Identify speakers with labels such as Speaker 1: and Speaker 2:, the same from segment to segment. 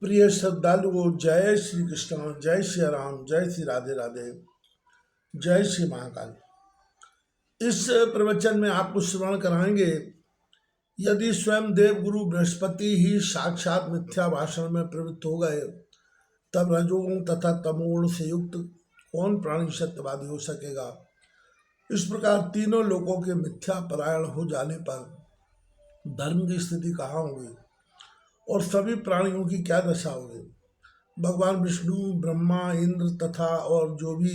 Speaker 1: प्रिय श्रद्धालुओं, जय श्री कृष्ण, जय श्री राम, जय श्री राधे राधे, जय श्री महाकाल। इस प्रवचन में आपको श्रवण कराएंगे, यदि स्वयं देवगुरु बृहस्पति ही साक्षात मिथ्या भाषण में प्रवृत्त हो गए, तब रजोगुण तथा तमोगुण से युक्त कौन प्राणी सत्यवादी हो सकेगा। इस प्रकार तीनों लोगों के मिथ्या परायण हो जाने पर धर्म की स्थिति कहाँ होगी और सभी प्राणियों की क्या दशा होगी। भगवान विष्णु, ब्रह्मा, इंद्र तथा और जो भी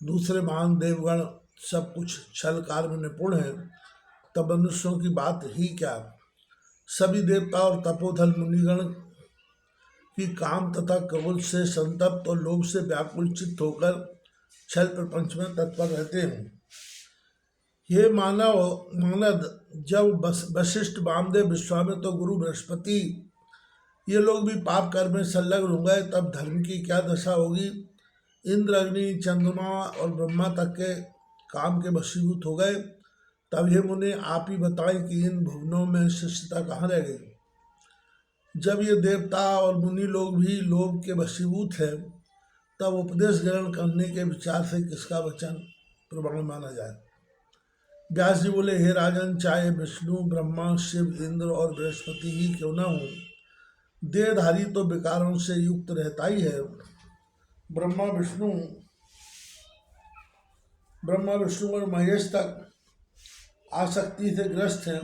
Speaker 1: दूसरे महान देवगण सब कुछ छल कार्य में निपुण हैं, तब मनुष्यों की बात ही क्या। सभी देवता और तपोधन मुनिगण की काम तथा क्रोध से संतप्त और लोभ से व्याकुल चित्त होकर छल प्रपंच में तत्पर रहते हैं। हे मानद, जब वशिष्ठ, वामदेव, विश्वामित्र तो गुरु बृहस्पति ये लोग भी पाप कर्म में संलग्न हो गए, तब धर्म की क्या दशा होगी। इंद्र, अग्नि, चंद्रमा और ब्रह्मा तक के काम के वशीभूत हो गए, तब हे मुने आप ही बताएं कि इन भुवनों में शिष्टता कहाँ रह गई। जब ये देवता और मुनि लोग भी लोभ के वशीभूत हैं, तब उपदेश ग्रहण करने के विचार से किसका वचन प्रमाण माना जाए। व्यास जी बोले, हे राजन, चाहे विष्णु, ब्रह्मा, शिव, इंद्र और बृहस्पति ही क्यों न हो, देहधारी तो विकारों से युक्त रहता ही है। ब्रह्मा विष्णु और महेश तक आसक्ति से ग्रस्त हैं,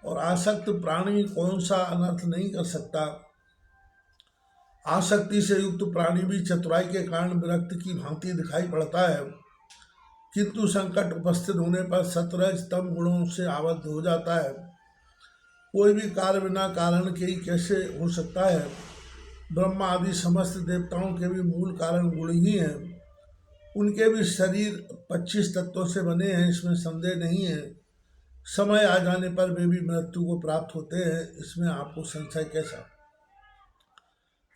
Speaker 1: और आसक्त प्राणी कौन सा अनर्थ नहीं कर सकता। आसक्ति से युक्त प्राणी भी चतुराई के कारण विरक्त की भांति दिखाई पड़ता है, किंतु संकट उपस्थित होने पर सतरज तम गुणों से आबद्ध हो जाता है। कोई भी कार्य बिना कारण के ही कैसे हो सकता है। ब्रह्मा आदि समस्त देवताओं के भी मूल कारण गुण ही हैं। उनके भी शरीर 25 तत्वों से बने हैं, इसमें संदेह नहीं है। समय आ जाने पर वे भी मृत्यु को प्राप्त होते हैं, इसमें आपको संशय कैसा।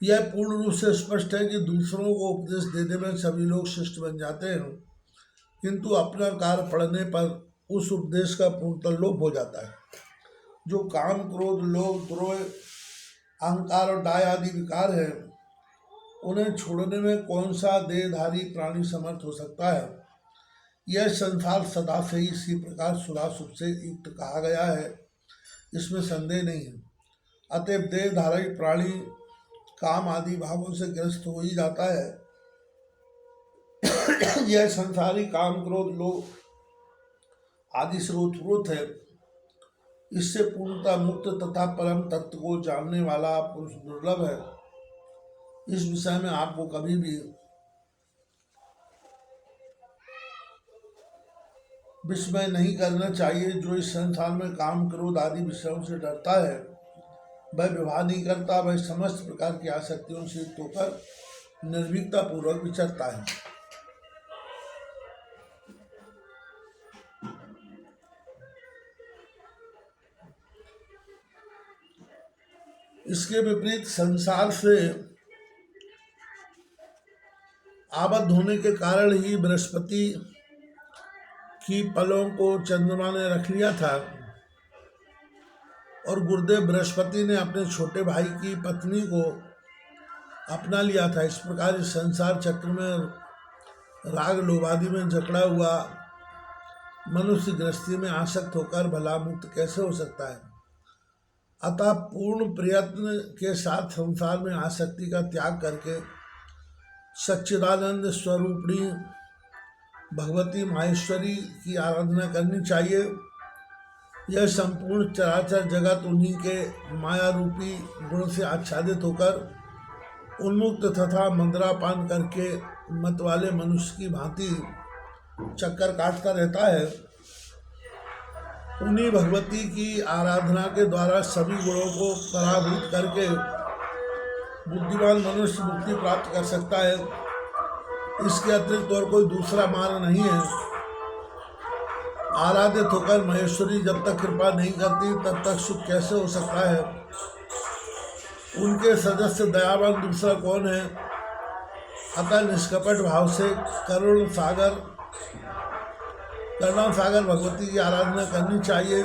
Speaker 1: यह पूर्ण रूप से स्पष्ट है कि दूसरों को उपदेश देने में सभी लोग शिष्ट बन जाते हैं, किंतु अपना कार्य पड़ने पर उस उपदेश का पूर्णतः लोप हो जाता है। जो काम, क्रोध, लोभ, द्रोह, अहंकार और डाय आदि विकार है, उन्हें छोड़ने में कौन सा देहधारी प्राणी समर्थ हो सकता है। यह संसार सदा से ही इसी प्रकार शुभाशुभ से युक्त कहा गया है, इसमें संदेह नहीं है। अतएव देहधारी प्राणी काम आदि भावों से ग्रस्त हो ही जाता है। यह संसारी काम, क्रोध, लोभ आदि से ओतप्रोत है। इससे पूर्णतः मुक्त तथा परम तत्व को जानने वाला पुरुष दुर्लभ है। इस विषय में आपको कभी भी विस्मय नहीं करना चाहिए। जो इस संसार में काम, क्रोध आदि विषयों से डरता है, वह विवाह नहीं करता, वह समस्त प्रकार की आसक्तियों से युक्त होकर निर्भीकता पूर्वक विचरता है। इसके विपरीत संसार से आबद्ध होने के कारण ही बृहस्पति की पलों को चंद्रमा ने रख लिया था, और गुरुदेव बृहस्पति ने अपने छोटे भाई की पत्नी को अपना लिया था। इस प्रकार इस संसार चक्र में राग लोभादि में जकड़ा हुआ मनुष्य गृहस्थी में आसक्त होकर भला मुक्त कैसे हो सकता है। अतः पूर्ण प्रयत्न के साथ संसार में आसक्ति का त्याग करके सच्चिदानंद स्वरूपिणी भगवती माहेश्वरी की आराधना करनी चाहिए। यह संपूर्ण चराचर जगत उन्हीं के माया रूपी गुण से आच्छादित होकर उन्मुक्त तथा मंद्रापान करके मत वाले मनुष्य की भांति चक्कर काटता रहता है। उन्हीं भगवती की आराधना के द्वारा सभी गुणों को पराभूत करके बुद्धिमान मनुष्य मुक्ति प्राप्त कर सकता है। इसके अतिरिक्त और कोई दूसरा मार्ग नहीं है। आराधित होकर महेश्वरी जब तक कृपा नहीं करती, तब तक सुख कैसे हो सकता है। उनके सदस्य दयावान दूसरा कौन है। अतः निष्कपट भाव से करुणा सागर भगवती की आराधना करनी चाहिए,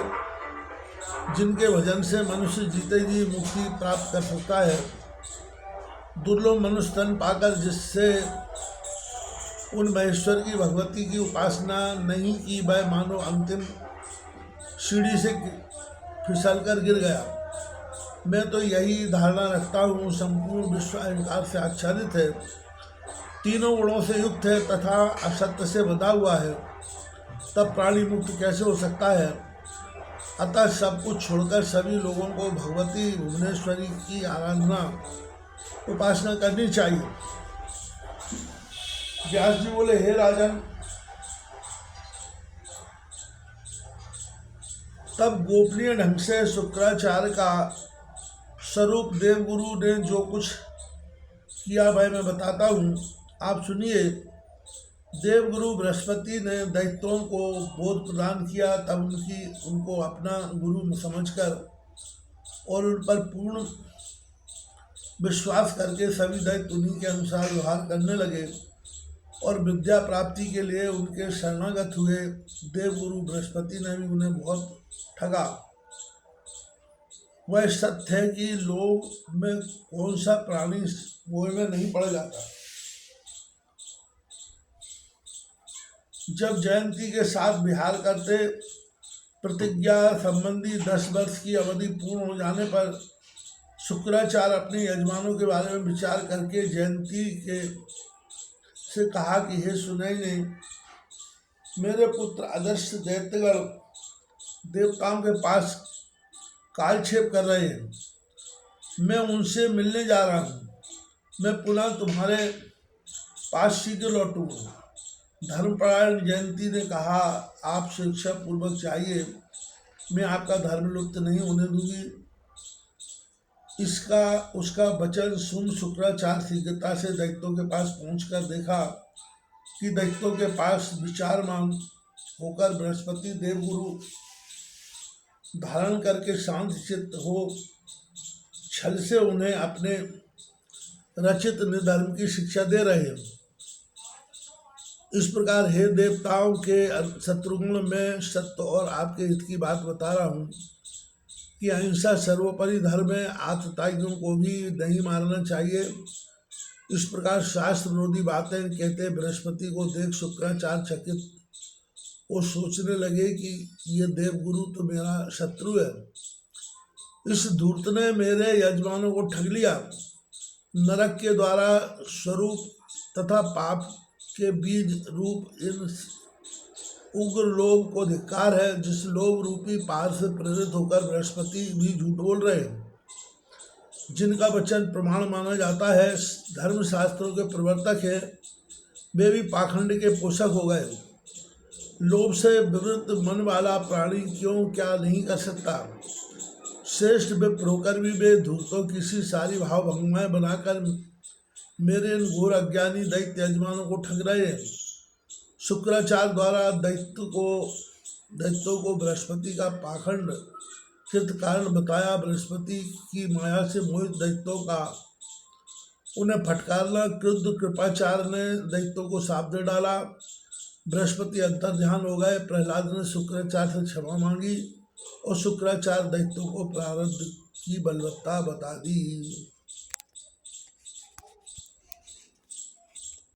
Speaker 1: जिनके भजन से मनुष्य जीते जी मुक्ति प्राप्त कर सकता है। दुर्लभ मनुष्य तन पाकर जिससे उन महेश्वर की भगवती की उपासना नहीं की, वह मानो अंतिम सीढ़ी से फिसल कर गिर गया। मैं तो यही धारणा रखता हूँ, संपूर्ण विश्व अहंकार से आच्छादित है, तीनों गुणों से युक्त है तथा असत्य से बंधा हुआ है, तब प्राणी मुक्त कैसे हो सकता है। अतः सब कुछ छोड़कर सभी लोगों को भगवती भुवनेश्वरी की आराधना उपासना करनी चाहिए। व्यास जी बोले, हे राजन, तब गोपनीय ढंग से शुक्राचार्य का स्वरूप देवगुरु ने जो कुछ किया वह मैं बताता हूँ, आप सुनिए। देवगुरु बृहस्पति ने दैत्यों को बोध प्रदान किया, तब उनको अपना गुरु समझकर और उन पर पूर्ण विश्वास करके सभी दैत्य उन्हीं के अनुसार व्यवहार करने लगे और विद्या प्राप्ति के लिए उनके शरणागत हुए। देवगुरु बृहस्पति ने भी उन्हें बहुत ठगा। वह सत्य है कि लोग में कौन सा प्राणी मोह में नहीं पड़ जाता। जब जयंती के साथ विहार करते प्रतिज्ञा संबंधी 10 वर्ष की अवधि पूर्ण हो जाने पर शुक्राचार्य अपने यजमानों के बारे में विचार करके जयंती के से कहा कि हे सुनैने, मेरे पुत्र आदर्श दैत्यगण देवताओं के पास कालक्षेप कर रहे हैं, मैं उनसे मिलने जा रहा हूँ। मैं पुनः तुम्हारे पास शीघ्र लौटूंगा। धर्मपरायण जयंती ने कहा, आप शिक्षा पूर्वक चाहिए, मैं आपका धर्म लुप्त नहीं होने दूंगी। उसका वचन सुन शुक्राचार्य शीघ्रता से दैत्यों के पास पहुंचकर देखा कि दैत्यों के पास विचारमान होकर बृहस्पति देवगुरु धारण करके शांत चित्त हो छल से उन्हें अपने रचित निधर्म की शिक्षा दे रहे हैं। इस प्रकार हे देवताओं के शत्रुघ्न, में सत्य और आपके हित की बात बता रहा हूँ कि अहिंसा सर्वोपरि धर्म है, आतताइयों को भी नहीं मारना चाहिए। इस प्रकार शास्त्र विरोधी बातें कहते बृहस्पति को देख शुक्राचार्य चकित वो सोचने लगे कि ये देवगुरु तो मेरा शत्रु है। इस धूर्त ने मेरे यजमानों को ठग लिया। नरक के द्वारा स्वरूप तथा पाप के बीज रूप इन उग्र लोभ को धिक्कार है, जिस लोभ रूपी पार से प्रेरित होकर बृहस्पति भी झूठ बोल रहे हैं, जिनका वचन प्रमाण माना जाता है, धर्मशास्त्रों के प्रवर्तक है, वे भी पाखंड के पोषक हो गए। लोभ से विवृत मन वाला प्राणी क्यों क्या नहीं कर सकता। श्रेष्ठ विप्र होकर भी वे धूर्तों किसी सारी भाव भंगमाएं बनाकर मेरे इन घोर अज्ञानी दैत्य यजमानों को ठग रहे हैं। शुक्राचार्य द्वारा दैत्यों को बृहस्पति का पाखंड कृत कारण बताया। बृहस्पति की माया से मोहित दैत्यों का उन्हें फटकारना। क्रुद्ध कृपाचार्य ने दैत्यों को शाप दे डाला। बृहस्पति अंतर्ध्यान हो गए। प्रहलाद ने शुक्राचार्य से क्षमा मांगी और शुक्राचार्य दैत्यों को प्रारब्ध की बलवत्ता बता दी।